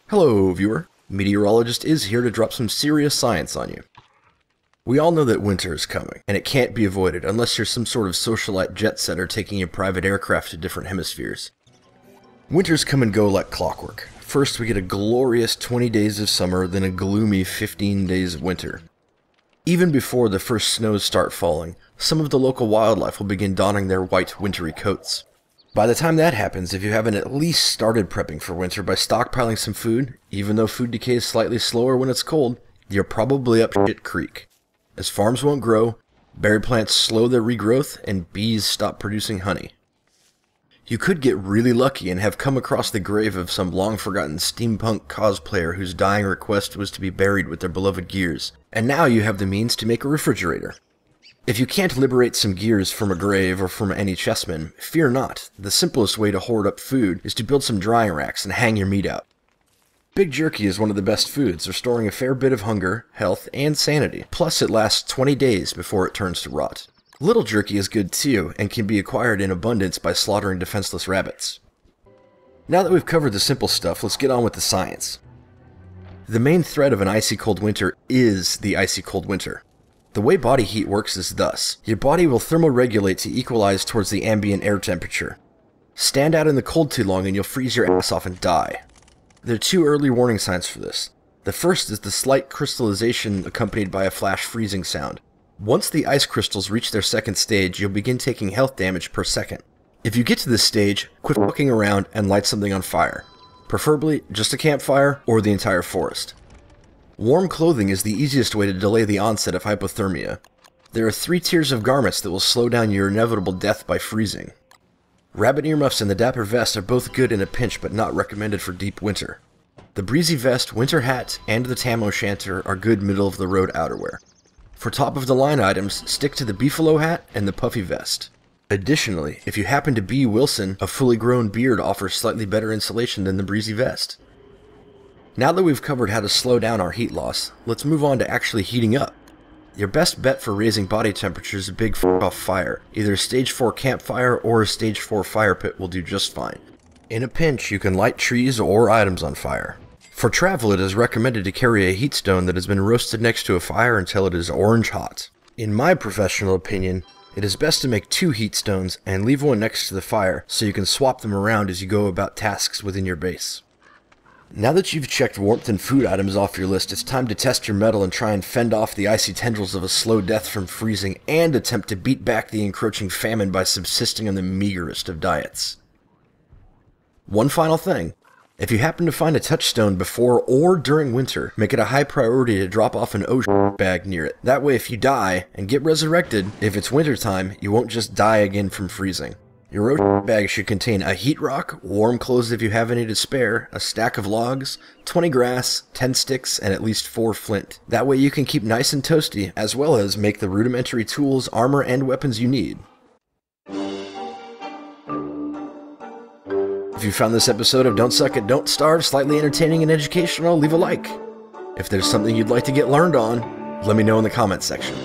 Hello, viewer. Meteorologist is here to drop some serious science on you. We all know that winter is coming, and it can't be avoided unless you're some sort of socialite jet setter taking a private aircraft to different hemispheres. Winters come and go like clockwork. First we get a glorious 20 days of summer, then a gloomy 15 days of winter. Even before the first snows start falling, some of the local wildlife will begin donning their white wintry coats. By the time that happens, if you haven't at least started prepping for winter by stockpiling some food, even though food decays slightly slower when it's cold, you're probably up shit creek. As farms won't grow, berry plants slow their regrowth, and bees stop producing honey. You could get really lucky and have come across the grave of some long-forgotten steampunk cosplayer whose dying request was to be buried with their beloved gears, and now you have the means to make a refrigerator. If you can't liberate some gears from a grave or from any chessman, fear not. The simplest way to hoard up food is to build some drying racks and hang your meat out. Big jerky is one of the best foods, restoring a fair bit of hunger, health, and sanity. Plus it lasts 20 days before it turns to rot. Little jerky is good too, and can be acquired in abundance by slaughtering defenseless rabbits. Now that we've covered the simple stuff, let's get on with the science. The main threat of an icy cold winter is the icy cold winter. The way body heat works is thus. Your body will thermoregulate to equalize towards the ambient air temperature. Stand out in the cold too long and you'll freeze your ass off and die. There are two early warning signs for this. The first is the slight crystallization accompanied by a flash freezing sound. Once the ice crystals reach their second stage, you'll begin taking health damage per second. If you get to this stage, quit fucking around and light something on fire. Preferably just a campfire or the entire forest. Warm clothing is the easiest way to delay the onset of hypothermia. There are 3 tiers of garments that will slow down your inevitable death by freezing. Rabbit earmuffs and the dapper vest are both good in a pinch but not recommended for deep winter. The breezy vest, winter hat, and the tam o' shanter are good middle-of-the-road outerwear. For top-of-the-line items, stick to the beefalo hat and the puffy vest. Additionally, if you happen to be Wilson, a fully grown beard offers slightly better insulation than the breezy vest. Now that we've covered how to slow down our heat loss, let's move on to actually heating up. Your best bet for raising body temperature is a big f***off fire. Either a stage 4 campfire or a stage 4 fire pit will do just fine. In a pinch, you can light trees or items on fire. For travel, it is recommended to carry a heat stone that has been roasted next to a fire until it is orange hot. In my professional opinion, it is best to make 2 heat stones and leave one next to the fire so you can swap them around as you go about tasks within your base. Now that you've checked warmth and food items off your list, it's time to test your mettle and try and fend off the icy tendrils of a slow death from freezing and attempt to beat back the encroaching famine by subsisting on the meagerest of diets. One final thing. If you happen to find a touchstone before or during winter, make it a high priority to drop off an ocean bag near it. That way if you die and get resurrected, if it's wintertime, you won't just die again from freezing. Your ocean bag should contain a heat rock, warm clothes if you have any to spare, a stack of logs, 20 grass, 10 sticks, and at least 4 flint. That way you can keep nice and toasty, as well as make the rudimentary tools, armor, and weapons you need. If you found this episode of Don't Suck It, Don't Starve slightly entertaining and educational, leave a like. If there's something you'd like to get learned on, let me know in the comments section.